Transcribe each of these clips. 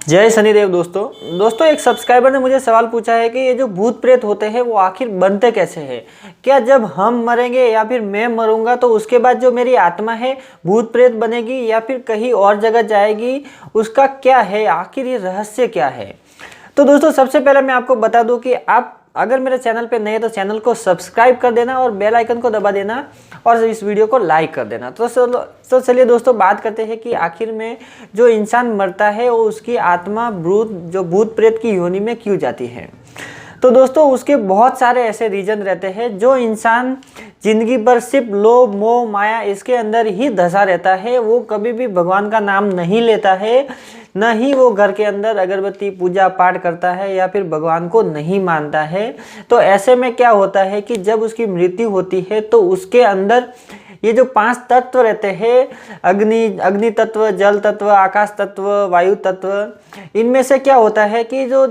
जय शनिदेव। दोस्तों एक सब्सक्राइबर ने मुझे सवाल पूछा है कि ये जो भूत प्रेत होते हैं वो आखिर बनते कैसे हैं। क्या जब हम मरेंगे या फिर मैं मरूंगा तो उसके बाद जो मेरी आत्मा है भूत प्रेत बनेगी या फिर कहीं और जगह जाएगी, उसका क्या है, आखिर ये रहस्य क्या है। तो दोस्तों सबसे पहले मैं आपको बता दूं कि आप अगर मेरे चैनल पे नए हैं तो चैनल को सब्सक्राइब कर देना और बेल आइकन को दबा देना और इस वीडियो को लाइक कर देना। तो चलिए दोस्तों बात करते हैं कि आखिर में जो इंसान मरता है वो उसकी आत्मा भूत प्रेत की योनि में क्यों जाती है। तो दोस्तों उसके बहुत सारे ऐसे रीजन रहते हैं। जो इंसान जिंदगी भर सिर्फ लोभ मोह माया इसके अंदर ही धंसा रहता है, वो कभी भी भगवान का नाम नहीं लेता है, न ही वो घर के अंदर अगरबत्ती पूजा पाठ करता है या फिर भगवान को नहीं मानता है। तो ऐसे में क्या होता है कि जब उसकी मृत्यु होती है तो उसके अंदर ये जो 5 तत्व रहते हैं, अग्नि तत्व, जल तत्व, आकाश तत्व, वायु तत्व, इनमें से क्या होता है कि जो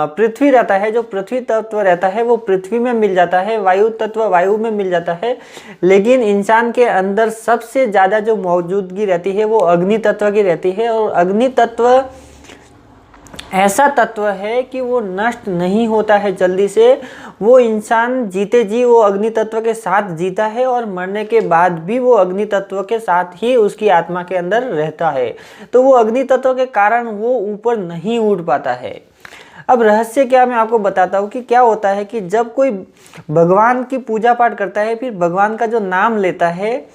पृथ्वी रहता है, जो पृथ्वी तत्व रहता है वो पृथ्वी में मिल जाता है, वायु तत्व वायु में मिल जाता है। लेकिन इंसान के अंदर सबसे ज़्यादा जो मौजूदगी रहती है वो अग्नि तत्व की रहती है। और अग्नि तत्व ऐसा तत्व है कि वो नष्ट नहीं होता है जल्दी से। वो इंसान जीते जी वो अग्नि तत्व के साथ जीता है और मरने के बाद भी वो अग्नि तत्व के साथ ही उसकी आत्मा के अंदर रहता है। तो वो अग्नि तत्व के कारण वो ऊपर नहीं उड़ पाता है। अब रहस्य क्या, मैं आपको बताता हूँ कि क्या होता है कि जब कोई भगवान की पूजा पाठ करता है, फिर भगवान का जो नाम लेता है,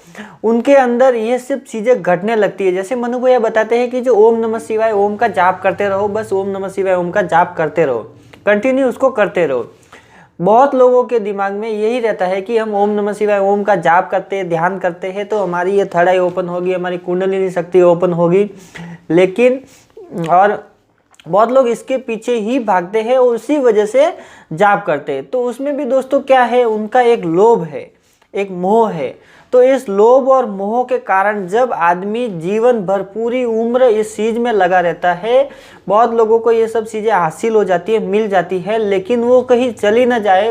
उनके अंदर ये सब चीज़ें घटने लगती है। जैसे मनु भैया बताते हैं कि जो ओम नमः शिवाय ओम का जाप करते रहो, बस ओम नमः शिवाय ओम का जाप करते रहो, कंटिन्यू उसको करते रहो। बहुत लोगों के दिमाग में यही रहता है कि हम ओम नमः शिवाय ओम का जाप करते हैं, ध्यान करते हैं तो हमारी ये थर्ड आई ओपन होगी, हमारी कुंडलिनी शक्ति ओपन होगी। लेकिन और बहुत लोग इसके पीछे ही भागते हैं और उसी वजह से जाप करते हैं। तो उसमें भी दोस्तों क्या है, उनका एक लोभ है, एक मोह है। तो इस लोभ और मोह के कारण जब आदमी जीवन भर पूरी उम्र इस चीज़ में लगा रहता है, बहुत लोगों को ये सब चीज़ें हासिल हो जाती है, मिल जाती है, लेकिन वो कहीं चली ना जाए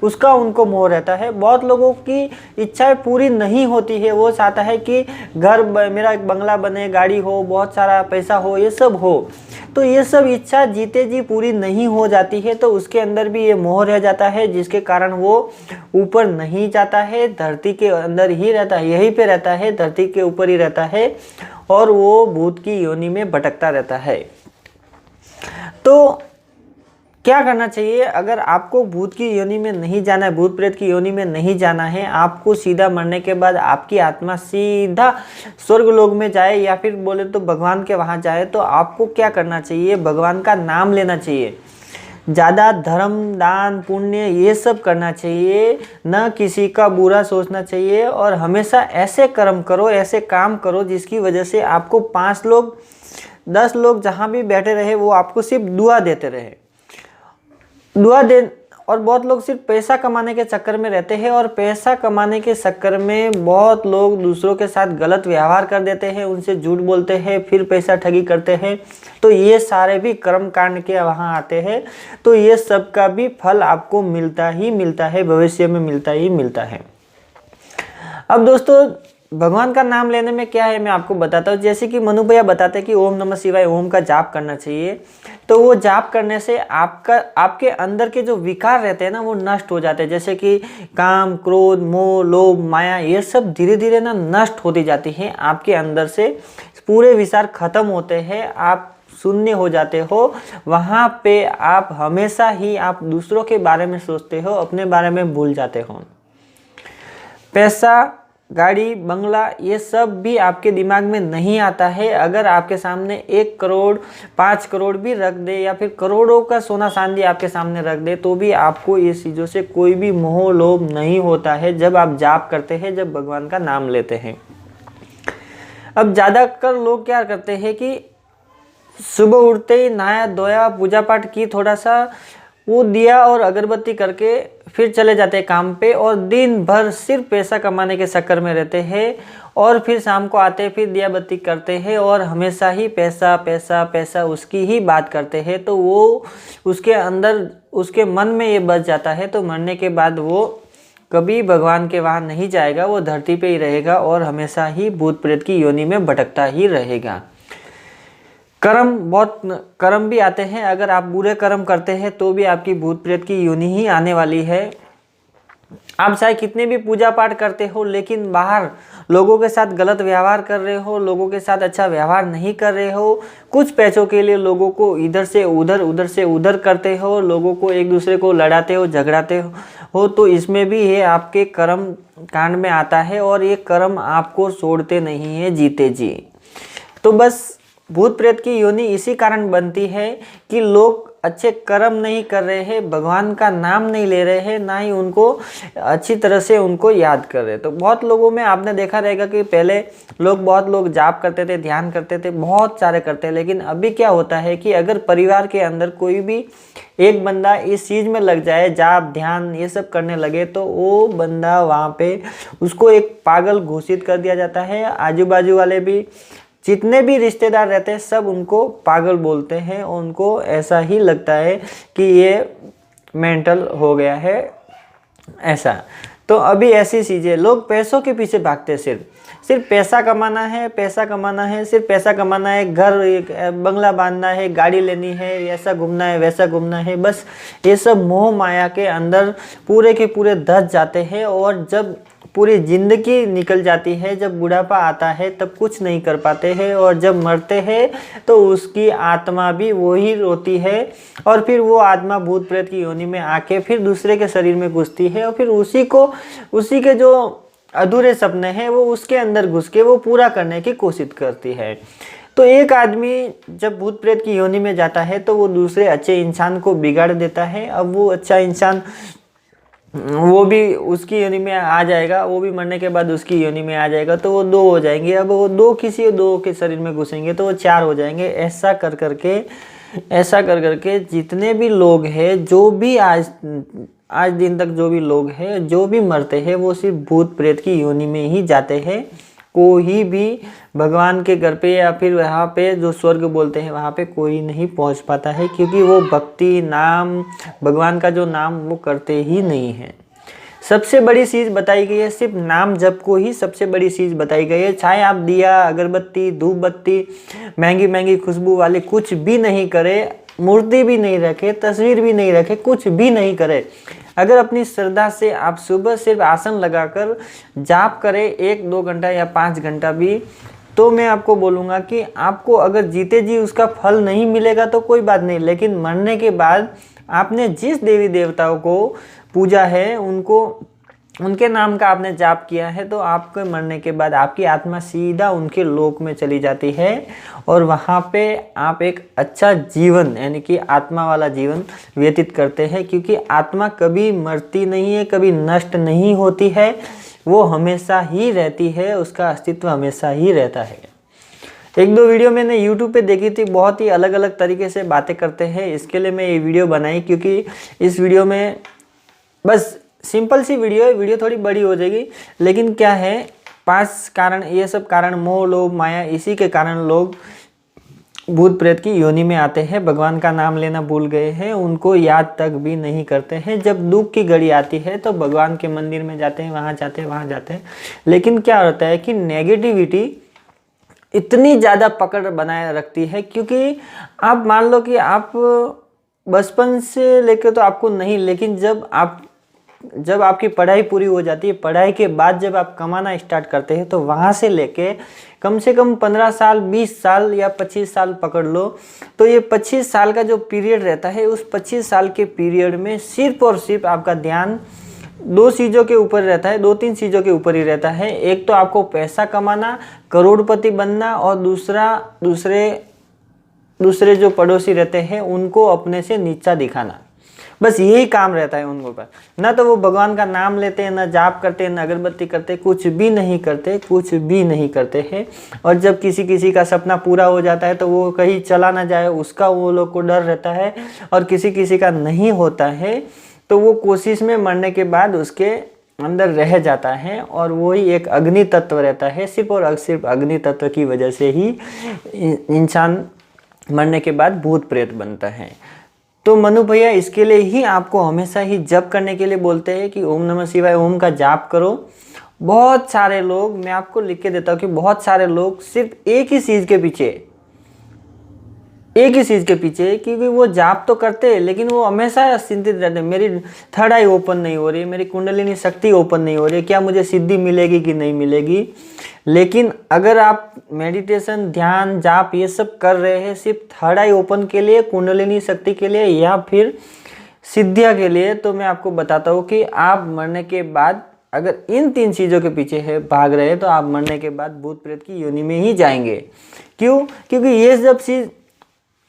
उसका उनको मोह रहता है। बहुत लोगों की इच्छाएं पूरी नहीं होती है। वो चाहता है कि मेरा एक बंगला बने, गाड़ी हो, बहुत सारा पैसा हो, ये सब हो। तो ये सब इच्छा जीते जी पूरी नहीं हो जाती है, तो उसके अंदर भी ये मोह रह जाता है, जिसके कारण वो ऊपर नहीं जाता है, धरती के अंदर ही रहता है, यहीं पे रहता है, धरती के ऊपर ही रहता है और वो भूत की योनि में भटकता रहता है। तो क्या करना चाहिए, अगर आपको भूत की योनि में नहीं जाना है, भूत प्रेत की योनि में नहीं जाना है, आपको सीधा मरने के बाद आपकी आत्मा सीधा स्वर्ग लोक में जाए या फिर बोले तो भगवान के वहाँ जाए, तो आपको क्या करना चाहिए, भगवान का नाम लेना चाहिए, ज़्यादा धर्म दान पुण्य ये सब करना चाहिए, न किसी का बुरा सोचना चाहिए। और हमेशा ऐसे कर्म करो, ऐसे काम करो जिसकी वजह से आपको 5 लोग 10 लोग जहाँ भी बैठे रहे वो आपको सिर्फ दुआ देते रहे, दुआ दे। और बहुत लोग सिर्फ पैसा कमाने के चक्कर में रहते हैं और पैसा कमाने के चक्कर में बहुत लोग दूसरों के साथ गलत व्यवहार कर देते हैं, उनसे झूठ बोलते हैं, फिर पैसा ठगी करते हैं। तो ये सारे भी कर्म कांड के वहाँ आते हैं। तो ये सब का भी फल आपको मिलता ही मिलता है, भविष्य में मिलता ही मिलता है। अब दोस्तों भगवान का नाम लेने में क्या है मैं आपको बताता हूँ। जैसे कि मनु भैया बताते हैं कि ओम नमः शिवाय ओम का जाप करना चाहिए। तो वो जाप करने से आपके अंदर के जो विकार रहते हैं ना वो नष्ट हो जाते हैं। जैसे कि काम क्रोध मोह लोभ माया ये सब धीरे धीरे ना नष्ट होती जाती हैं आपके अंदर से, पूरे विचार खत्म होते हैं, आप शून्य हो जाते हो। वहाँ पे आप हमेशा ही आप दूसरों के बारे में सोचते हो, अपने बारे में भूल जाते हो। पैसा गाड़ी बंगला ये सब भी आपके दिमाग में नहीं आता है। अगर आपके सामने 1 करोड़ 5 करोड़ भी रख दे या फिर करोड़ों का सोना चांदी आपके सामने रख दे तो भी आपको ये चीज़ों से कोई भी मोह लोभ नहीं होता है जब आप जाप करते हैं, जब भगवान का नाम लेते हैं। अब ज़्यादातर लोग क्या करते हैं कि सुबह उठते ही नहाया धोया पूजा पाठ की, थोड़ा सा वो दिया और अगरबत्ती करके फिर चले जाते हैं काम पे और दिन भर सिर्फ पैसा कमाने के चक्कर में रहते हैं। और फिर शाम को आते हैं, फिर दिया बत्ती करते हैं और हमेशा ही पैसा पैसा पैसा उसकी ही बात करते हैं। तो वो उसके अंदर उसके मन में ये बच जाता है। तो मरने के बाद वो कभी भगवान के वहाँ नहीं जाएगा, वो धरती पे ही रहेगा और हमेशा ही भूत प्रेत की योनि में भटकता ही रहेगा। कर्म भी आते हैं, अगर आप बुरे कर्म करते हैं तो भी आपकी भूत प्रेत की योनि ही आने वाली है। आप चाहे कितने भी पूजा पाठ करते हो, लेकिन बाहर लोगों के साथ गलत व्यवहार कर रहे हो, लोगों के साथ अच्छा व्यवहार नहीं कर रहे हो, कुछ पैसों के लिए लोगों को इधर से उधर उधर से उधर करते हो, लोगों को एक दूसरे को लड़ाते हो, झगड़ाते हो, तो इसमें भी ये आपके कर्म कांड में आता है और ये कर्म आपको छोड़ते नहीं है जीते जी। तो बस भूत प्रेत की योनि इसी कारण बनती है कि लोग अच्छे कर्म नहीं कर रहे हैं, भगवान का नाम नहीं ले रहे हैं, ना ही उनको अच्छी तरह से उनको याद कर रहे। तो बहुत लोगों में आपने देखा रहेगा कि पहले बहुत लोग जाप करते थे, ध्यान करते थे, बहुत सारे करते हैं, लेकिन अभी क्या होता है कि अगर परिवार के अंदर कोई भी एक बंदा इस चीज़ में लग जाए, जाप ध्यान ये सब करने लगे, तो वो बंदा वहाँ पे उसको एक पागल घोषित कर दिया जाता है। आजू बाजू वाले भी जितने भी रिश्तेदार रहते हैं सब उनको पागल बोलते हैं, उनको ऐसा ही लगता है कि ये मेंटल हो गया है ऐसा। तो अभी ऐसी चीज़ें, लोग पैसों के पीछे भागते हैं, सिर्फ पैसा कमाना है, पैसा कमाना है, सिर्फ पैसा कमाना है, घर बंगला बांधना है, गाड़ी लेनी है, ऐसा घूमना है, वैसा घूमना है, बस ये सब मोह माया के अंदर पूरे के पूरे धंस जाते हैं। और जब पूरी ज़िंदगी निकल जाती है, जब बुढ़ापा आता है तब कुछ नहीं कर पाते हैं, और जब मरते हैं तो उसकी आत्मा भी वही रोती है, और फिर वो आत्मा भूत प्रेत की योनि में आके फिर दूसरे के शरीर में घुसती है, और फिर उसी के जो अधूरे सपने हैं वो उसके अंदर घुस के वो पूरा करने की कोशिश करती है। तो एक आदमी जब भूत प्रेत की योनि में जाता है तो वो दूसरे अच्छे इंसान को बिगाड़ देता है। अब वो अच्छा इंसान वो भी उसकी योनि में आ जाएगा, वो भी मरने के बाद उसकी योनि में आ जाएगा, तो वो 2 हो जाएंगे। अब वो 2 किसी 2 के शरीर में घुसेंगे तो वो 4 हो जाएंगे। ऐसा कर करके जितने भी लोग हैं, जो भी आज दिन तक जो भी लोग हैं, जो भी मरते हैं, वो सिर्फ भूत प्रेत की योनि में ही जाते हैं। कोई भी भगवान के घर पे या फिर वहाँ पे जो स्वर्ग बोलते हैं वहाँ पे कोई नहीं पहुँच पाता है, क्योंकि वो भक्ति नाम भगवान का जो नाम वो करते ही नहीं है। सबसे बड़ी चीज़ बताई गई है, सिर्फ नाम जप को ही सबसे बड़ी चीज़ बताई गई है। चाहे आप दिया अगरबत्ती धूप बत्ती महंगी महंगी खुशबू वाले कुछ भी नहीं करे, मूर्ति भी नहीं रखे, तस्वीर भी नहीं रखे, कुछ भी नहीं करे, अगर अपनी श्रद्धा से आप सुबह सिर्फ आसन लगाकर जाप करें 1-2 घंटा या 5 घंटा भी, तो मैं आपको बोलूँगा कि आपको अगर जीते जी उसका फल नहीं मिलेगा तो कोई बात नहीं, लेकिन मरने के बाद आपने जिस देवी देवताओं को पूजा है, उनके नाम का आपने जाप किया है, तो आपके मरने के बाद आपकी आत्मा सीधा उनके लोक में चली जाती है, और वहाँ पे आप एक अच्छा जीवन यानी कि आत्मा वाला जीवन व्यतीत करते हैं। क्योंकि आत्मा कभी मरती नहीं है, कभी नष्ट नहीं होती है, वो हमेशा ही रहती है, उसका अस्तित्व हमेशा ही रहता है। 1-2 वीडियो मैंने YouTube पे देखी थी, बहुत ही अलग अलग तरीके से बातें करते हैं, इसके लिए मैं ये वीडियो बनाई, क्योंकि इस वीडियो में बस सिंपल सी वीडियो है, वीडियो थोड़ी बड़ी हो जाएगी, लेकिन क्या है 5 कारण, ये सब कारण मोह लोभ माया, इसी के कारण लोग भूत प्रेत की योनि में आते हैं, भगवान का नाम लेना भूल गए हैं, उनको याद तक भी नहीं करते हैं। जब दुख की घड़ी आती है तो भगवान के मंदिर में जाते हैं, वहाँ जाते हैं, लेकिन क्या होता है कि नेगेटिविटी इतनी ज़्यादा पकड़ बनाए रखती है। क्योंकि आप मान लो कि आप बचपन से लेकर तो आपको नहीं, लेकिन जब आपकी पढ़ाई पूरी हो जाती है, पढ़ाई के बाद जब आप कमाना स्टार्ट करते हैं, तो वहाँ से लेके कम से कम 15 साल 20 साल या 25 साल पकड़ लो, तो ये 25 साल का जो पीरियड रहता है, उस 25 साल के पीरियड में सिर्फ और सिर्फ आपका ध्यान 2 चीज़ों के ऊपर रहता है, 2-3 चीज़ों के ऊपर ही रहता है। एक तो आपको पैसा कमाना, करोड़पति बनना, और दूसरे जो पड़ोसी रहते हैं उनको अपने से नीचा दिखाना, बस यही काम रहता है उनको पर। ना तो वो भगवान का नाम लेते हैं, ना जाप करते हैं, ना अगरबत्ती करते, कुछ भी नहीं करते हैं। और जब किसी का सपना पूरा हो जाता है तो वो कहीं चला ना जाए, उसका वो लोग को डर रहता है, और किसी का नहीं होता है तो वो कोशिश में मरने के बाद उसके अंदर रह जाता है, और वही एक अग्नि तत्व रहता है। सिर्फ और सिर्फ अग्नि तत्व की वजह से ही इंसान मरने के बाद भूत प्रेत बनता है। तो मनु भैया इसके लिए ही आपको हमेशा ही जप करने के लिए बोलते हैं कि ओम नमः शिवाय ओम का जाप करो। बहुत सारे लोग, मैं आपको लिख के देता हूँ कि बहुत सारे लोग सिर्फ एक ही चीज़ के पीछे क्योंकि वो जाप तो करते हैं लेकिन वो हमेशा चिंतित रहते हैं, मेरी थर्ड आई ओपन नहीं हो रही है, मेरी कुंडलिनी शक्ति ओपन नहीं हो रही है, क्या मुझे सिद्धि मिलेगी कि नहीं मिलेगी। लेकिन अगर आप मेडिटेशन, ध्यान, जाप ये सब कर रहे हैं सिर्फ थर्ड आई ओपन के लिए, कुंडलिनी शक्ति के लिए या फिर सिद्धिया के लिए, तो मैं आपको बताता हूँ कि आप मरने के बाद अगर इन 3 चीज़ों के पीछे है भाग रहे हैं तो आप मरने के बाद भूत प्रेत की योनि में ही जाएंगे। क्यों? क्योंकि ये सब चीज़,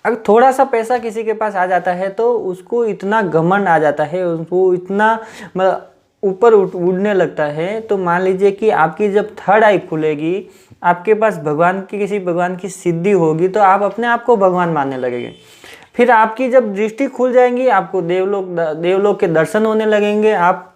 अगर थोड़ा सा पैसा किसी के पास आ जाता है तो उसको इतना घमंड आ जाता है, उसको इतना मतलब ऊपर उड़ने लगता है। तो मान लीजिए कि आपकी जब थर्ड आई खुलेगी, आपके पास किसी भगवान की सिद्धि होगी तो आप अपने आप को भगवान मानने लगेंगे। फिर आपकी जब दृष्टि खुल जाएंगी, आपको देवलोक के दर्शन होने लगेंगे, आप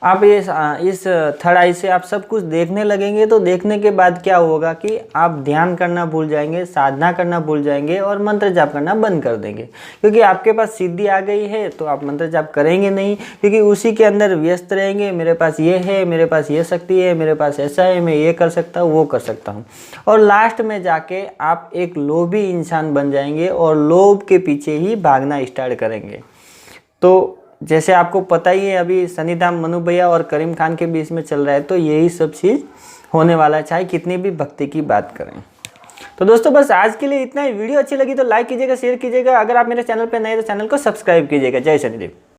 इस थर्ड आई से आप सब कुछ देखने लगेंगे। तो देखने के बाद क्या होगा कि आप ध्यान करना भूल जाएंगे, साधना करना भूल जाएंगे और मंत्र जाप करना बंद कर देंगे। क्योंकि आपके पास सिद्धि आ गई है तो आप मंत्र जाप करेंगे नहीं, क्योंकि उसी के अंदर व्यस्त रहेंगे। मेरे पास ये है, मेरे पास ये शक्ति है, मेरे पास ऐसा है, मैं ये कर सकता हूँ, वो कर सकता हूँ। और लास्ट में जाके आप एक लोभी इंसान बन जाएंगे और लोभ के पीछे ही भागना स्टार्ट करेंगे। तो जैसे आपको पता ही है अभी सनीधाम मनु भैया और करीम खान के बीच में चल रहा है, तो यही सब चीज़ होने वाला है, चाहे कितनी भी भक्ति की बात करें। तो दोस्तों बस आज के लिए इतना ही। वीडियो अच्छी लगी तो लाइक कीजिएगा, शेयर कीजिएगा। अगर आप मेरे चैनल पर नए तो चैनल को सब्सक्राइब कीजिएगा। जय शनिदेव।